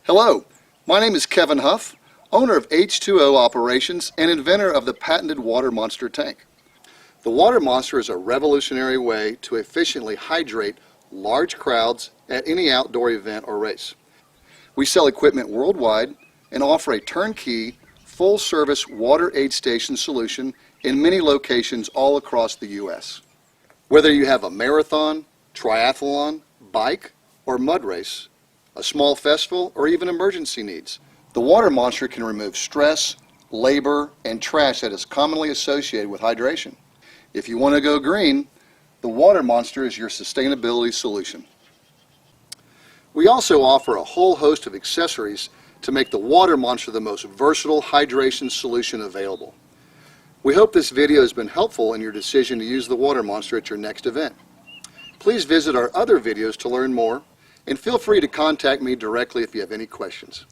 Hello, my name is Kevin Huff, owner of H2O Operations and inventor of the patented WaterMonster tank. The WaterMonster is a revolutionary way to efficiently hydrate large crowds at any outdoor event or race. We sell equipment worldwide and offer a turnkey, full-service water aid station solution in many locations all across the U.S. Whether you have a marathon, triathlon, bike, or mud race, a small festival, or even emergency needs, the WaterMonster can remove stress, labor, and trash that is commonly associated with hydration. If you want to go green, the WaterMonster is your sustainability solution. We also offer a whole host of accessories to make the WaterMonster the most versatile hydration solution available. We hope this video has been helpful in your decision to use the WaterMonster at your next event. Please visit our other videos to learn more, and feel free to contact me directly if you have any questions.